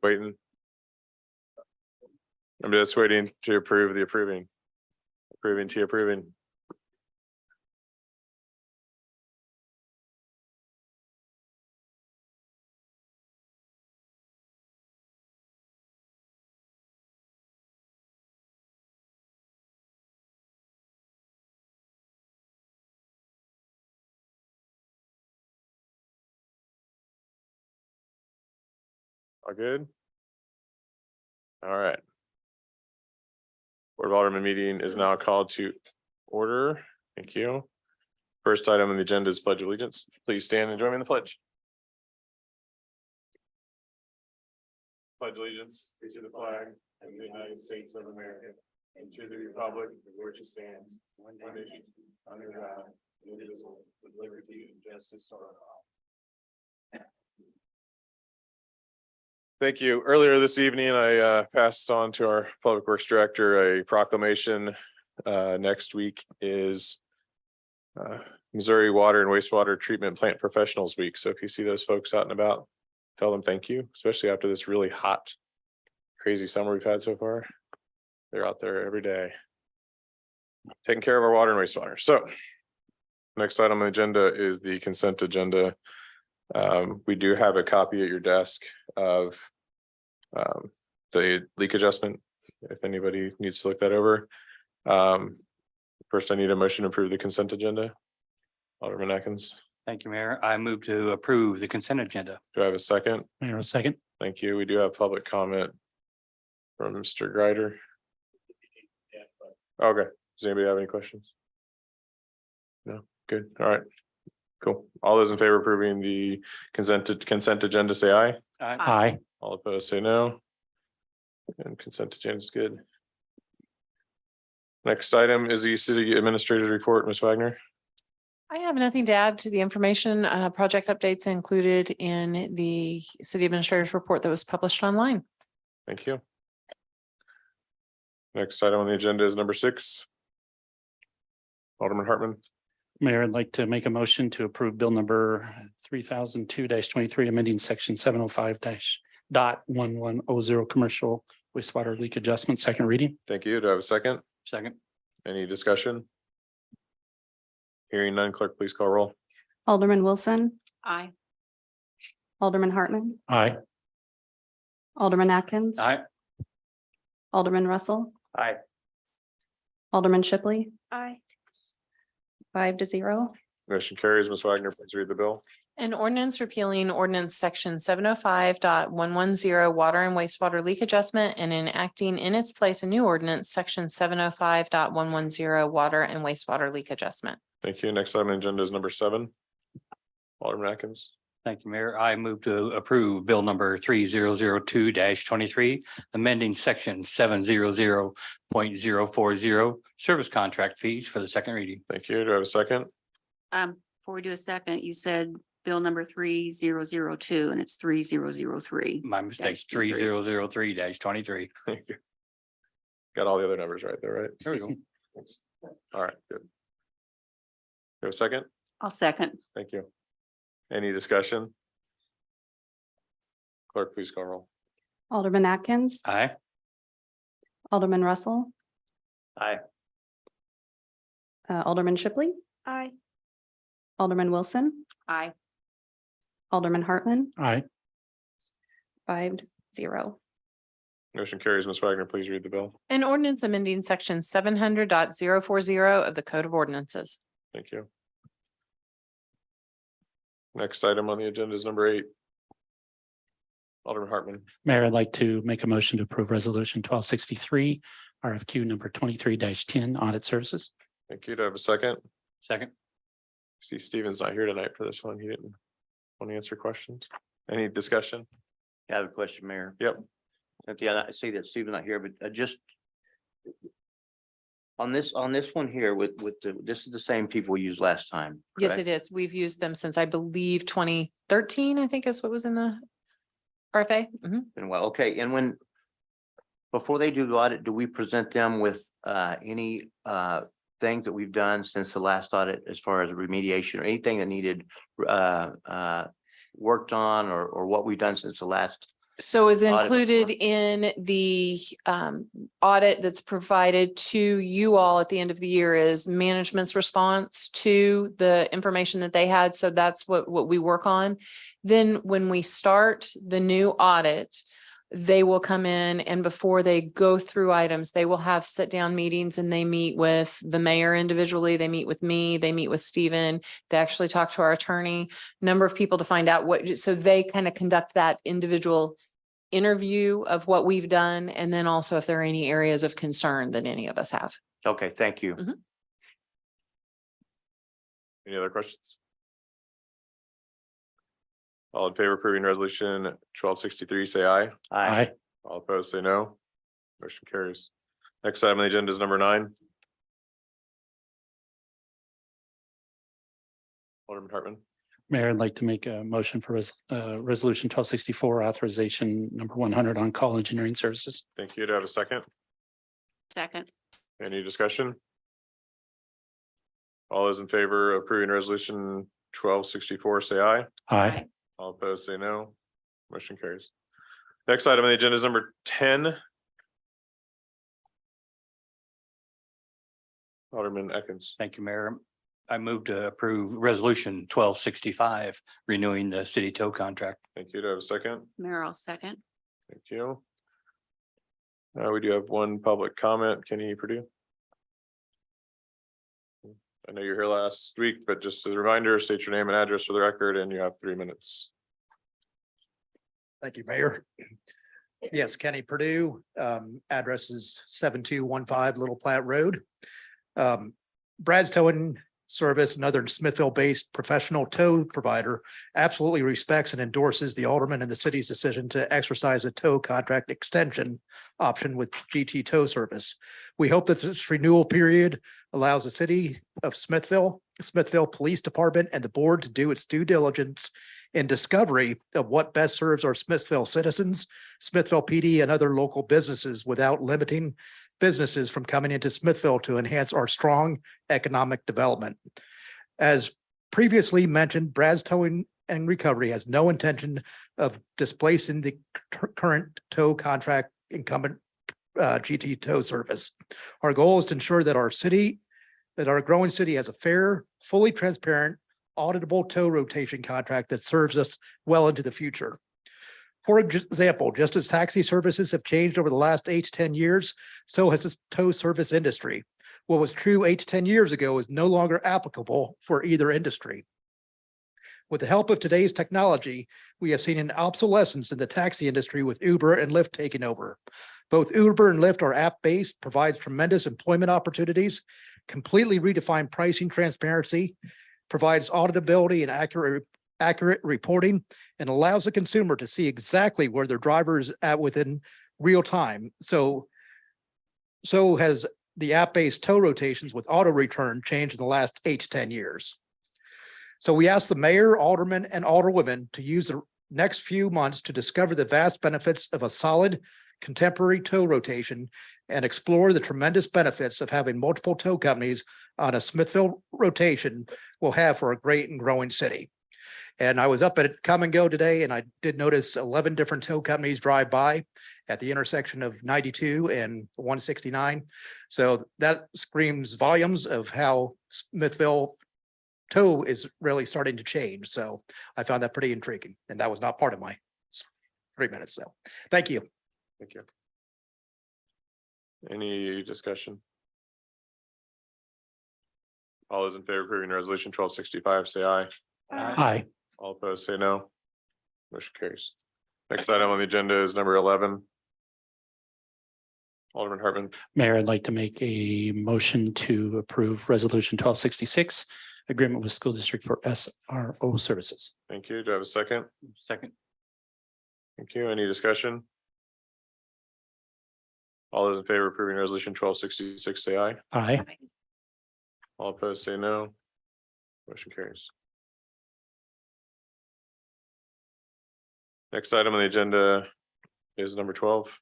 Waiting. I'm just waiting to approve the approving. Approving to approving. All good? All right. Board of Aldermen meeting is now called to order. Thank you. First item on the agenda is pledge of allegiance. Please stand and join me in the pledge. Pledge allegiance to the flag of the United States of America and to the republic for which it stands, one nation, under God, indivisible, with liberty and justice for all. Thank you. Earlier this evening, I passed on to our Public Works Director a proclamation. Next week is Missouri Water and Wastewater Treatment Plant Professionals Week. So if you see those folks out and about, tell them thank you, especially after this really hot, crazy summer we've had so far. They're out there every day taking care of our water and wastewater. So next item on the agenda is the consent agenda. We do have a copy at your desk of the leak adjustment, if anybody needs to look that over. First, I need a motion to approve the consent agenda. Alderman Atkins. Thank you, Mayor. I move to approve the consent agenda. Do I have a second? Mayor, a second. Thank you. We do have public comment from Mr. Greider. Okay. Does anybody have any questions? No, good. All right. Cool. All those in favor of approving the consent agenda, say aye. Aye. All opposed, say no. And consent agenda is good. Next item is the city administrator's report. Ms. Wagner. I have nothing to add to the information. Project updates included in the city administrator's report that was published online. Thank you. Next item on the agenda is number 6. Alderman Hartman. Mayor, I'd like to make a motion to approve bill number 3002-23, amending section 705-.1100 commercial wastewater leak adjustment, second reading. Thank you. Do I have a second? Second. Any discussion? Hearing none, clerk, please call roll. Alderman Wilson, Aye. Alderman Hartman, Aye. Alderman Atkins. Aye. Alderman Russell, Aye. Alderman Shipley, Aye. 5-0. Motion carries. Ms. Wagner, please read the bill. An ordinance repealing ordinance section 705.110 water and wastewater leak adjustment and enacting in its place a new ordinance section 705.110 water and wastewater leak adjustment. Thank you. Next item on the agenda is number 7. Alderman Atkins. Thank you, Mayor. I move to approve bill number 3002-23, amending section 700.040 service contract fees for the second reading. Thank you. Do I have a second? Before we do a second, you said bill number 3002 and it's 3003. My mistake, Dash 23. 3003-23. Thank you. Got all the other numbers right there, right? There we go. All right, good. You have a second? I'll second. Thank you. Any discussion? Clerk, please call roll. Alderman Atkins, Aye. Alderman Russell, Aye. Alderman Shipley, Aye. Alderman Wilson, Aye. Alderman Hartman, Aye. 5-0. Motion carries. Ms. Wagner, please read the bill. An ordinance amending section 700.040 of the Code of Ordinances. Thank you. Next item on the agenda is number 8. Alderman Hartman. Mayor, I'd like to make a motion to approve resolution 1263, RFQ number 23-10 audit services. Thank you. Do I have a second? Second. See, Steven's not here tonight for this one. He didn't want to answer questions. Any discussion? I have a question, Mayor. Yep. Yeah, I see that Steven's not here, but just on this one here this is the same people we used last time. Yes, correct? it is. We've used them since I believe 2013, I think is what was in the RFA. Mhm. And well, okay, and before they do the audit, do we present them with any things that we've done since the last audit as far as remediation or anything that needed worked on or what we've done since the last? So is Audit included before. in the audit that's provided to you all at the end of the year is management's response to the information that they had. So that's what we work on. Then when we start the new audit, they will come in and before they go through items, they will have sit down meetings and they meet with the mayor individually. They meet with me, they meet with Stephen. They actually talk to our attorney, number of people to find out what, so they kind of conduct that individual interview of what we've done. And then also if there are any areas of concern that any of us have. Okay, thank you. Any other questions? All in favor of approving resolution 1263, say aye. Aye. All opposed, say no. Motion carries. Next item on the agenda is number 9. Alderman Hartman. Mayor, I'd like to make a motion for resolution 1264, authorization number 100 on call engineering services. Thank you. Do I have a second? Second. Any discussion? All those in favor of approving resolution 1264, say aye. Aye. All opposed, say no. Motion carries. Next item on the agenda is number 10. Alderman Ekins. Thank you, Mayor. I move to approve resolution 1265, renewing the city tow contract. Thank you. Do I have a second? Mayor, I'll second. Thank you. We do have one public comment. Kenny Purdue. I know you're here last week, but just as a reminder, state your name and address for the record, and you have 3 minutes. Thank you, Mayor. Yes, Kenny Purdue, address is 7215 Little Platte Road. Brad's Towing Service, another Smithville-based professional tow provider, absolutely respects and endorses the alderman and the city's decision to exercise a tow contract extension option with GT Tow Service. We hope that this renewal period allows the city of Smithville Police Department, and the board to do its due diligence in discovery of what best serves our Smithville citizens, Smithville PD, and other local businesses without limiting businesses from coming into Smithville to enhance our strong economic development. As previously mentioned, Brad's Towing and Recovery has no intention of displacing the current tow contract incumbent GT Tow Service. Our goal is to ensure that our growing city has a fair, fully transparent, auditable tow rotation contract that serves us well into the future. For example, just as taxi services have changed over the last 8 to 10 years, so has the tow service industry. What was true 8 to 10 years ago is no longer applicable for either industry. With the help of today's technology, we have seen an obsolescence in the taxi industry with Uber and Lyft taking over. Both Uber and Lyft are app-based, provides tremendous employment opportunities, completely redefined pricing transparency, provides auditability and accurate reporting, and allows the consumer to see exactly where their driver is at within real time. So has the app-based tow rotations with auto return changed in the last 8 to 10 years. So we asked the mayor, aldermen, and alderwomen to use the next few months to discover the vast benefits of a solid contemporary tow rotation and explore the tremendous benefits of having multiple tow companies on a Smithville rotation will have for a great and growing city. And I was up at Come and Go today, and I did notice 11 different tow companies drive by at the intersection of 92 and 169. So that screams volumes of how Smithville tow is really starting to change. So I found that pretty intriguing, and that was not part of my 3 minutes. So thank you. Thank you. Any discussion? All those in favor of approving resolution 1265, say aye. Aye. All opposed, say no. Motion carries. Next item on the agenda is number 11. Alderman Hartman. Mayor, I'd like to make a motion to approve resolution 1266, agreement with school district for SRO services. Thank you. Do I have a second? Second. Thank you. Any discussion? All those in favor of approving resolution 1266, say aye. Aye. All opposed, say no. Motion carries. Next item on the agenda is number 12.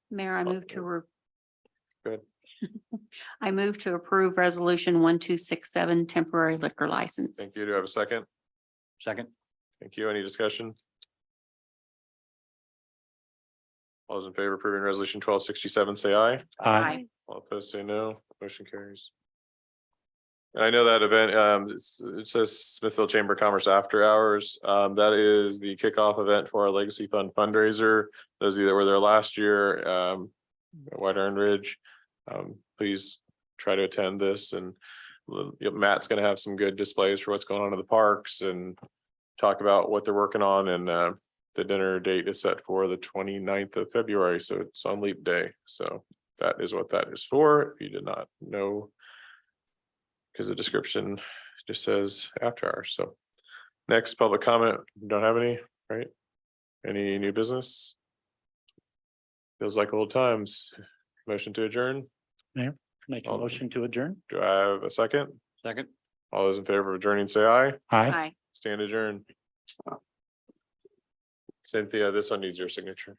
Mayor, I move to I move to approve resolution 1267 temporary liquor license. Thank you. Do I have a second? Second. Thank you. Any discussion? All those in favor of approving resolution 1267, say aye. Aye. All opposed, say no. Motion carries. And I know that event, it says Smithfield Chamber of Commerce After Hours. That is the kickoff event for our Legacy Fund fundraiser. Those of you that were there last year, at White Iron Ridge, please try to attend this. And Matt's gonna have some good displays for what's going on in the parks and talk about what they're working on. And the dinner date is set for the 29th of February, so it's on Leap Day. So that is what that is for, if you did not know. Because the description just says after hours. So next, public comment. Don't have any, right? Any new business? Feels like old times. Motion to adjourn. Make a motion to adjourn. Do I have a second? Second. All those in favor of adjourning, say aye. Aye. Aye. Stand adjourned. Cynthia, this one needs your signature.